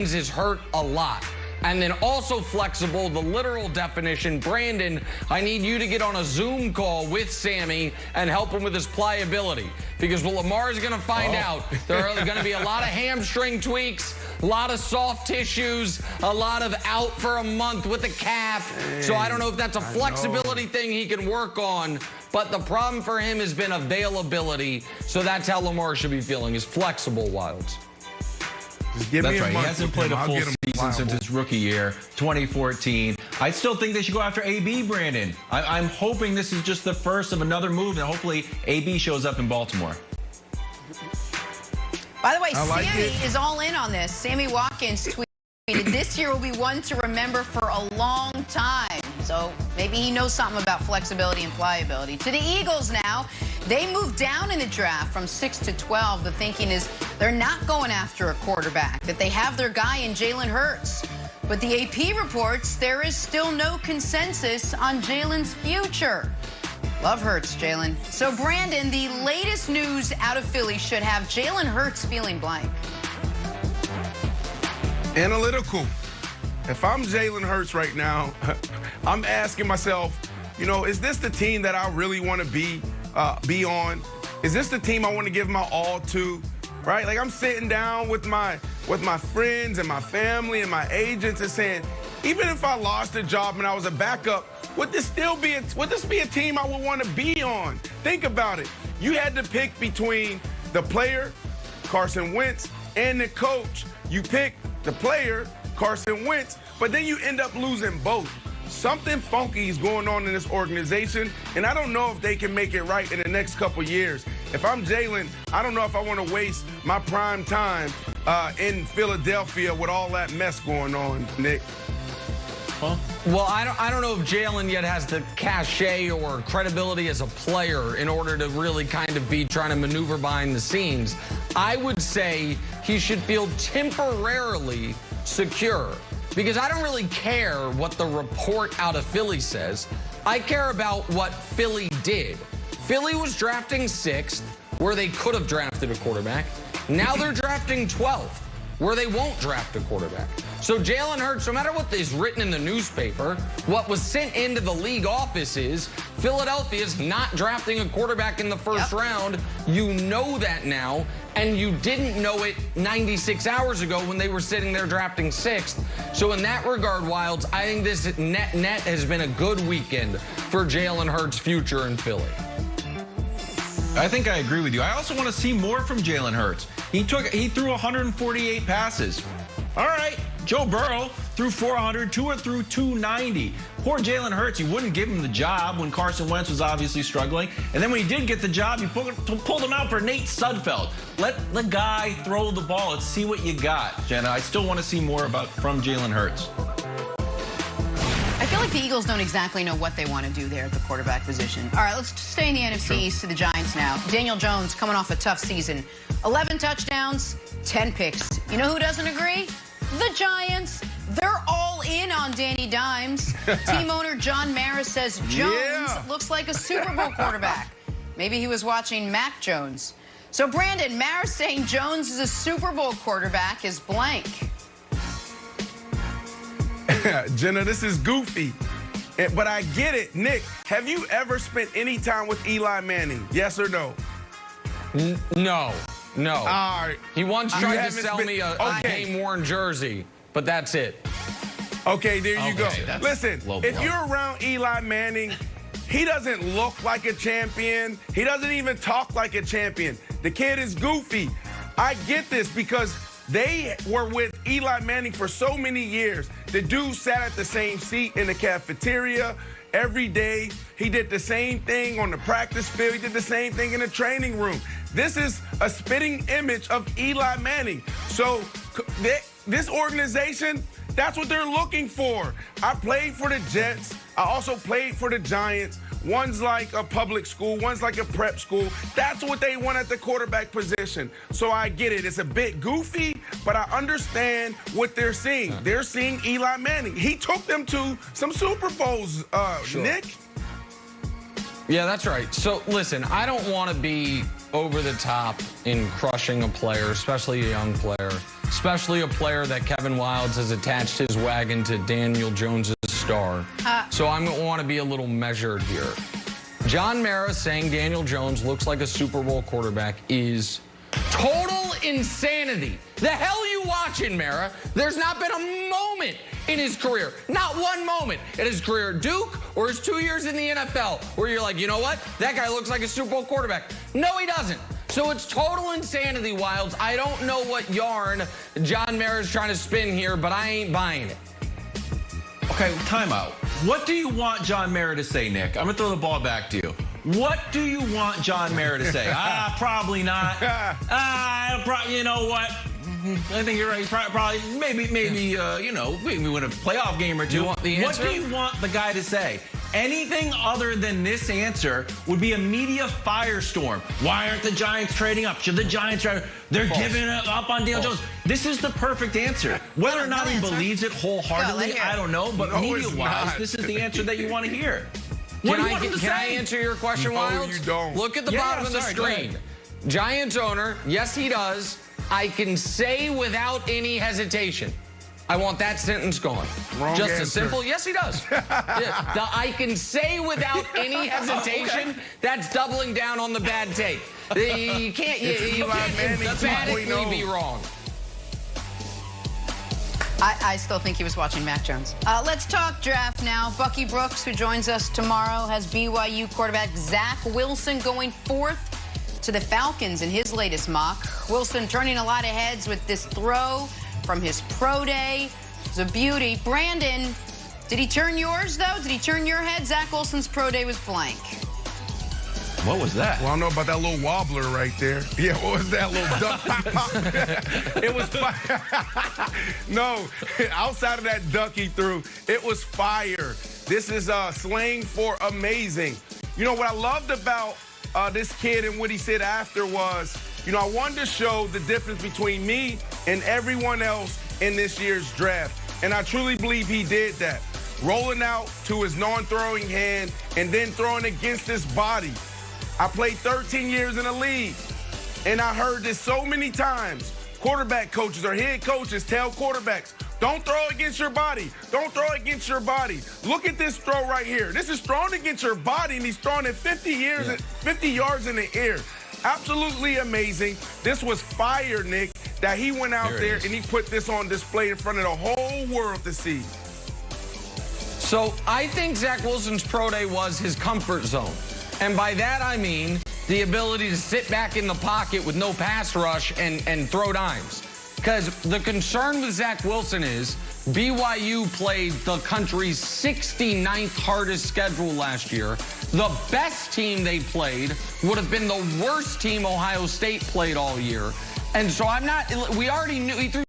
is hurt a lot. And then also flexible, the literal definition. Brandon, I need you to get on a Zoom call with Sammy and help him with his pliability. Because what Lamar is going to find out, there are going to be a lot of hamstring tweaks, a lot of soft tissues, a lot of out for a month with the calf. So I don't know if that's a flexibility thing he can work on. But the problem for him has been availability. So that's how Lamar should be feeling, is flexible, Wilds. That's right. He hasn't played a full season since his rookie year, 2014. I still think they should go after AB, Brandon. I'm hoping this is just the first of another move, and hopefully AB shows up in Baltimore. By the way, Sammy is all in on this. Sammy Watkins tweeted, "This year will be one to remember for a long time." So maybe he knows something about flexibility and pliability. To the Eagles now. They moved down in the draft from 6 to 12. The thinking is they're not going after a quarterback, that they have their guy in Jalen Hurts. But the AP reports there is still no consensus on Jalen's future. Love Hurts, Jalen. So, Brandon, the latest news out of Philly should have Jalen Hurts feeling blank. Analytical. If I'm Jalen Hurts right now, I'm asking myself, you know, is this the team that I really want to be on? Is this the team I want to give my all to? Right? Like, I'm sitting down with my friends and my family and my agents and saying, even if I lost a job and I was a backup, would this be a team I would want to be on? Think about it. You had to pick between the player, Carson Wentz, and the coach. You pick the player, Carson Wentz, but then you end up losing both. Something funky is going on in this organization, and I don't know if they can make it right in the next couple years. If I'm Jalen, I don't know if I want to waste my prime time in Philadelphia with all that mess going on, Nick. Well, I don't know if Jalen yet has the cachet or credibility as a player in order to really kind of be trying to maneuver behind the scenes. I would say he should feel temporarily secure. Because I don't really care what the report out of Philly says. I care about what Philly did. Philly was drafting 6th, where they could have drafted a quarterback. Now they're drafting 12th, where they won't draft a quarterback. So Jalen Hurts, no matter what is written in the newspaper, what was sent into the league office is Philadelphia's not drafting a quarterback in the first round. You know that now. And you didn't know it 96 hours ago when they were sitting there drafting 6th. So in that regard, Wilds, I think this net has been a good weekend for Jalen Hurts' future in Philly. I think I agree with you. I also want to see more from Jalen Hurts. He threw 148 passes. All right, Joe Burrow threw 400, Tua threw 290. Poor Jalen Hurts, you wouldn't give him the job when Carson Wentz was obviously struggling. And then when he did get the job, you pulled him out for Nate Sudfeld. Let the guy throw the ball. Let's see what you got, Jenna. I still want to see more from Jalen Hurts. I feel like the Eagles don't exactly know what they want to do there at the quarterback position. All right, let's stay in the NFC East to the Giants now. Daniel Jones coming off a tough season. 11 touchdowns, 10 picks. You know who doesn't agree? The Giants. They're all in on Danny Dimes. Team owner John Maris says Jones looks like a Super Bowl quarterback. Maybe he was watching Mac Jones. So, Brandon, Maris saying Jones is a Super Bowl quarterback is blank. Jenna, this is goofy. But I get it. Nick, have you ever spent any time with Eli Manning? Yes or no? No. No. All right. He once tried to sell me a game-worn jersey, but that's it. Okay, there you go. Listen, if you're around Eli Manning, he doesn't look like a champion. He doesn't even talk like a champion. The kid is goofy. I get this because they were with Eli Manning for so many years. The dude sat at the same seat in the cafeteria every day. He did the same thing on the practice field. He did the same thing in the training room. This is a spitting image of Eli Manning. So this organization, that's what they're looking for. I played for the Jets. I also played for the Giants. One's like a public school, one's like a prep school. That's what they want at the quarterback position. So I get it. It's a bit goofy, but I understand what they're seeing. They're seeing Eli Manning. He took them to some Super Bowls, Nick. Yeah, that's right. So, listen, I don't want to be over the top in crushing a player, especially a young player. especially a player that Kevin Wildes has attached his wagon to Daniel Jones' star. So I'm going to want to be a little measured here. John Mara saying Daniel Jones looks like a Super Bowl quarterback is total insanity. The hell you watching, Mara? There's not been a moment in his career, not one moment in his career at Duke or his 2 years in the NFL where you're like, you know what? That guy looks like a Super Bowl quarterback. No, he doesn't. So it's total insanity, Wildes. I don't know what yarn John Mara's trying to spin here, but I ain't buying it. Okay, timeout. What do you want John Mara to say, Nick? I'm going to throw the ball back to you. What do you want John Mara to say? Probably not. You know what? I think you're right. Probably, maybe, you know, maybe win a playoff game or two. You want the answer? What do you want the guy to say? Anything other than this answer would be a media firestorm. Why aren't the Giants trading up? Should the Giants trade? They're giving up on Daniel Jones. This is the perfect answer. Whether or not he believes it wholeheartedly, I don't know. But media-wise, this is the answer that you want to hear. Can I answer your question, Wildes? No, you don't. Look at the bottom of the screen. Giants owner, yes, he does. I can say without any hesitation. I want that sentence gone. Wrong Just answer. a simple, yes, he does. I can say without any hesitation, that's doubling down on the bad take. You can't emphatically be wrong. I still think he was watching Mac Jones. Let's talk draft now. Bucky Brooks, who joins us tomorrow, has BYU quarterback Zach Wilson going 4th to the Falcons in his latest mock. Wilson turning a lot of heads with this throw from his pro day. It's a beauty. Brandon, did he turn yours, though? Did he turn your head? Zach Wilson's pro day was blank. What was that? Well, I don't know about that little wobbler right there. Yeah, what was that little duck? It was fire. No, outside of that duck he threw, it was fire. This is slang for amazing. You know, what I loved about this kid and what he said after was, you know, I wanted to show the difference between me and everyone else in this year's draft. And I truly believe he did that. Rolling out to his non-throwing hand and then throwing against his body. I played 13 years in the league, and I heard this so many times. Quarterback coaches or head coaches tell quarterbacks, don't throw against your body. Don't throw against your body. Look at this throw right here. This is thrown against your body, and he's throwing it 50 yards in the air. Absolutely amazing. This was fire, Nick, that he went out there and he put this on display in front of the whole world to see. So I think Zach Wilson's pro day was his comfort zone. And by that I mean the ability to sit back in the pocket with no pass rush and throw dimes. Because the concern with Zach Wilson is BYU played the country's 69th hardest schedule last year. The best team they played would have been the worst team Ohio State played all year. And so we already knew he threw